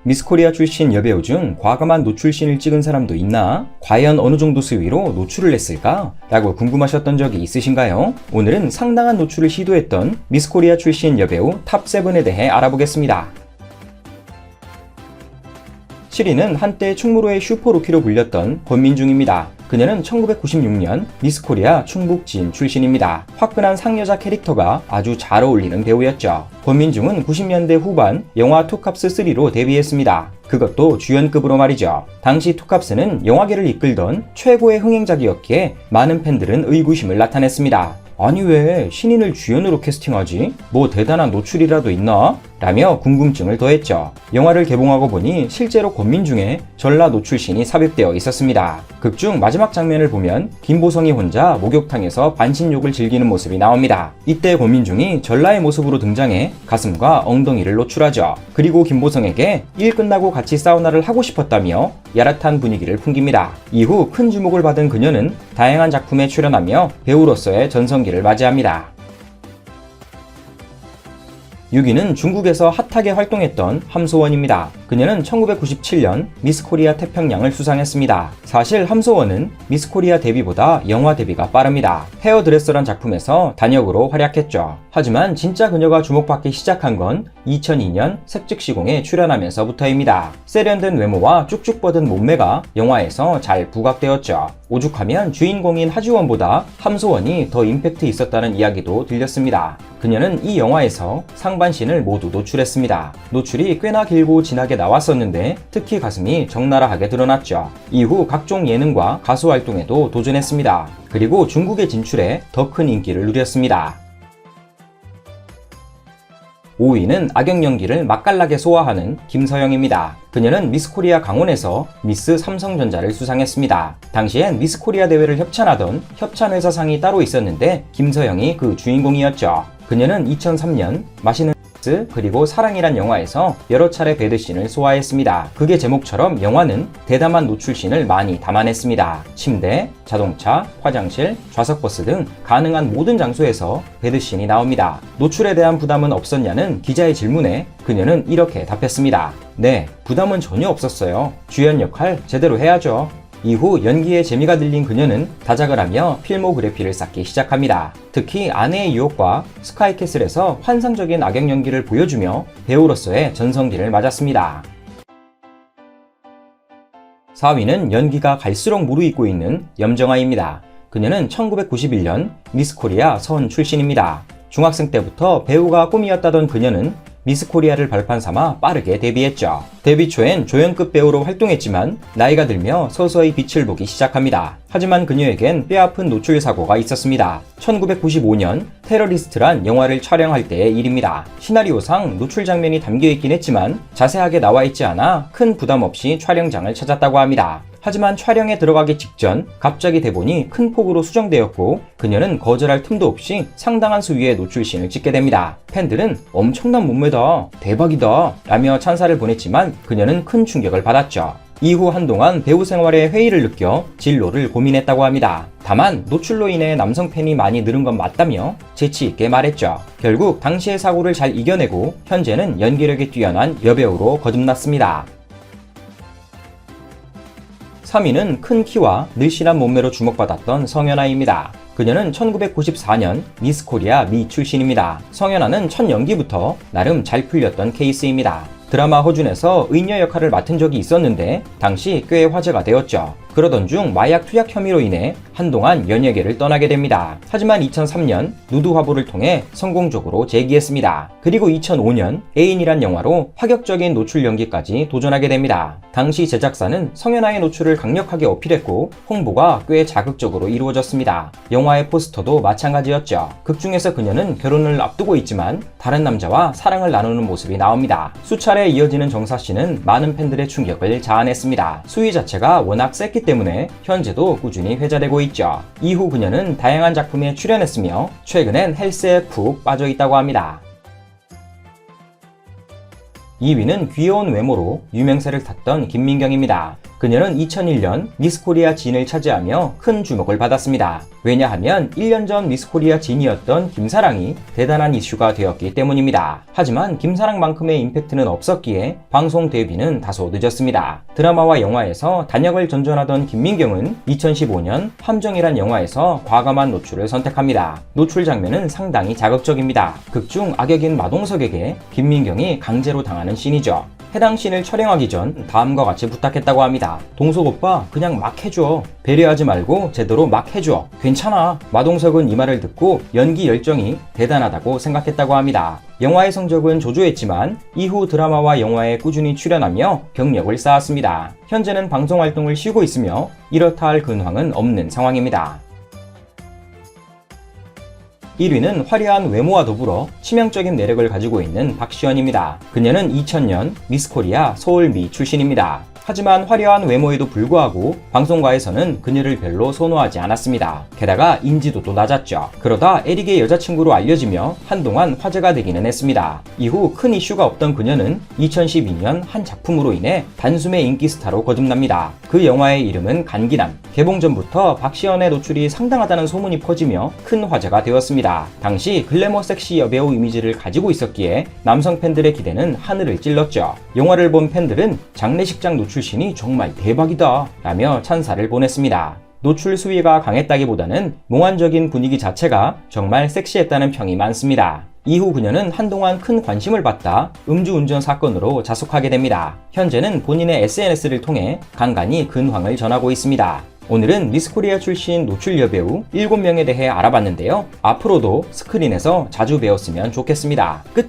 미스코리아 출신 여배우 중 과감한 노출신을 찍은 사람도 있나? 과연 어느 정도 수위로 노출을 했을까? 라고 궁금하셨던 적이 있으신가요? 오늘은 상당한 노출을 시도했던 미스코리아 출신 여배우 탑7에 대해 알아보겠습니다. 7위는 한때 충무로의 슈퍼루키로 불렸던 권민중입니다. 그녀는 1996년 미스코리아 충북진 출신입니다. 화끈한 상여자 캐릭터가 아주 잘 어울리는 배우였죠. 권민중은 90년대 후반 영화 투캅스3로 데뷔했습니다. 그것도 주연급으로 말이죠. 당시 투캅스는 영화계를 이끌던 최고의 흥행작이었기에 많은 팬들은 의구심을 나타냈습니다. 아니 왜 신인을 주연으로 캐스팅하지? 뭐 대단한 노출이라도 있나? 라며 궁금증을 더했죠. 영화를 개봉하고 보니 실제로 권민중의 전라 노출신이 삽입되어 있었습니다. 극중 마지막 장면을 보면 김보성이 혼자 목욕탕에서 반신욕을 즐기는 모습이 나옵니다. 이때 권민중이 전라의 모습으로 등장해 가슴과 엉덩이를 노출하죠. 그리고 김보성에게 일 끝나고 같이 사우나를 하고 싶었다며 야릇한 분위기를 풍깁니다. 이후 큰 주목을 받은 그녀는 다양한 작품에 출연하며 배우로서의 전성기를 맞이합니다. 6위는 중국에서 핫하게 활동했던 함소원입니다. 그녀는 1997년 미스코리아 태평양을 수상했습니다. 사실 함소원은 미스코리아 데뷔보다 영화 데뷔가 빠릅니다. 헤어드레서란 작품에서 단역으로 활약했죠. 하지만 진짜 그녀가 주목받기 시작한 건 2002년 색즉시공에 출연하면서부터입니다. 세련된 외모와 쭉쭉 뻗은 몸매가 영화에서 잘 부각되었죠. 오죽하면 주인공인 하지원보다 함소원이 더 임팩트 있었다는 이야기도 들렸습니다. 그녀는 이 영화에서 상반신을 모두 노출했습니다. 노출이 꽤나 길고 진하게 나왔었는데 특히 가슴이 적나라하게 드러났죠. 이후 각종 예능과 가수 활동에도 도전했습니다. 그리고 중국에 진출해 더 큰 인기를 누렸습니다. 5위는 악역 연기를 맛깔나게 소화하는 김서영입니다. 그녀는 미스코리아 강원에서 미스 삼성전자를 수상했습니다. 당시엔 미스코리아 대회를 협찬하던 협찬회사상이 따로 있었는데 김서영이 그 주인공이었죠. 그녀는 2003년 맛있는 그리고 사랑이란 영화에서 여러 차례 배드신을 소화했습니다. 그게 제목처럼 영화는 대담한 노출신을 많이 담아냈습니다. 침대, 자동차, 화장실, 좌석버스 등 가능한 모든 장소에서 배드신이 나옵니다. 노출에 대한 부담은 없었냐는 기자의 질문에 그녀는 이렇게 답했습니다. 네, 부담은 전혀 없었어요. 주연 역할 제대로 해야죠. 이후 연기에 재미가 들린 그녀는 다작을 하며 필모그래피를 쌓기 시작합니다. 특히 아내의 유혹과 스카이캐슬에서 환상적인 악역 연기를 보여주며 배우로서의 전성기를 맞았습니다. 4위는 연기가 갈수록 무르익고 있는 염정아입니다. 그녀는 1991년 미스코리아 서울 출신입니다. 중학생 때부터 배우가 꿈이었다던 그녀는 미스코리아를 발판 삼아 빠르게 데뷔했죠. 데뷔 초엔 조연급 배우로 활동했지만 나이가 들며 서서히 빛을 보기 시작합니다. 하지만 그녀에겐 뼈아픈 노출 사고가 있었습니다. 1995년 테러리스트란 영화를 촬영할 때의 일입니다. 시나리오상 노출 장면이 담겨있긴 했지만 자세하게 나와있지 않아 큰 부담 없이 촬영장을 찾았다고 합니다. 하지만 촬영에 들어가기 직전 갑자기 대본이 큰 폭으로 수정되었고 그녀는 거절할 틈도 없이 상당한 수위의 노출신을 찍게 됩니다. 팬들은 엄청난 몸매다, 대박이다 라며 찬사를 보냈지만 그녀는 큰 충격을 받았죠. 이후 한동안 배우 생활에 회의를 느껴 진로를 고민했다고 합니다. 다만 노출로 인해 남성 팬이 많이 늘은 건 맞다며 재치 있게 말했죠. 결국 당시의 사고를 잘 이겨내고 현재는 연기력이 뛰어난 여배우로 거듭났습니다. 3위는 큰 키와 늘씬한 몸매로 주목받았던 성현아입니다. 그녀는 1994년 미스코리아 미 출신입니다. 성현아는 첫 연기부터 나름 잘 풀렸던 케이스입니다. 드라마 허준에서 의녀 역할을 맡은 적이 있었는데 당시 꽤 화제가 되었죠. 그러던 중 마약 투약 혐의로 인해 한동안 연예계를 떠나게 됩니다. 하지만 2003년 누드 화보를 통해 성공적으로 재기했습니다. 그리고 2005년 애인이란 영화로 파격적인 노출 연기까지 도전하게 됩니다. 당시 제작사는 성현아의 노출을 강력하게 어필했고 홍보가 꽤 자극적으로 이루어졌습니다. 영화의 포스터도 마찬가지였죠. 극중에서 그녀는 결혼을 앞두고 있지만 다른 남자와 사랑을 나누는 모습이 나옵니다. 수차례 이어지는 정사씨는 많은 팬들의 충격을 자아냈습니다. 수위 자체가 워낙 셌기 때문에 현재도 꾸준히 회자되고 있죠. 이후 그녀는 다양한 작품에 출연했으며 최근엔 헬스에 푹 빠져 있다고 합니다. 2위는 귀여운 외모로 유명세를 탔던 김민경입니다. 그녀는 2001년 미스코리아 진을 차지하며 큰 주목을 받았습니다. 왜냐하면 1년 전 미스코리아 진이었던 김사랑이 대단한 이슈가 되었기 때문입니다. 하지만 김사랑만큼의 임팩트는 없었기에 방송 데뷔는 다소 늦었습니다. 드라마와 영화에서 단역을 전전하던 김민경은 2015년 함정이란 영화에서 과감한 노출을 선택합니다. 노출 장면은 상당히 자극적입니다. 극중 악역인 마동석에게 김민경이 강제로 당하는 씬이죠. 해당 씬을 촬영하기 전 다음과 같이 부탁했다고 합니다. 동석 오빠 그냥 막 해줘. 배려하지 말고 제대로 막 해줘. 괜찮아. 마동석은 이 말을 듣고 연기 열정이 대단하다고 생각했다고 합니다. 영화의 성적은 조조했지만 이후 드라마와 영화에 꾸준히 출연하며 경력을 쌓았습니다. 현재는 방송 활동을 쉬고 있으며 이렇다 할 근황은 없는 상황입니다. 1위는 화려한 외모와 더불어 치명적인 매력을 가지고 있는 박시연입니다. 그녀는 2000년 미스코리아 서울미 출신입니다. 하지만 화려한 외모에도 불구하고 방송가에서는 그녀를 별로 선호하지 않았습니다. 게다가 인지도도 낮았죠. 그러다 에릭의 여자친구로 알려지며 한동안 화제가 되기는 했습니다. 이후 큰 이슈가 없던 그녀는 2012년 한 작품으로 인해 단숨에 인기 스타로 거듭납니다. 그 영화의 이름은 간기남. 개봉 전부터 박시연의 노출이 상당하다는 소문이 퍼지며 큰 화제가 되었습니다. 당시 글래머 섹시 여배우 이미지를 가지고 있었기에 남성 팬들의 기대는 하늘을 찔렀죠. 영화를 본 팬들은 장례식장 노출신이 정말 대박이다 라며 찬사를 보냈습니다. 노출 수위가 강했다기보다는 몽환적인 분위기 자체가 정말 섹시했다는 평이 많습니다. 이후 그녀는 한동안 큰 관심을 받다 음주운전 사건으로 자숙하게 됩니다. 현재는 본인의 SNS를 통해 간간히 근황을 전하고 있습니다. 오늘은 미스코리아 출신 노출 여배우 7명에 대해 알아봤는데요. 앞으로도 스크린에서 자주 배웠으면 좋겠습니다. 끝!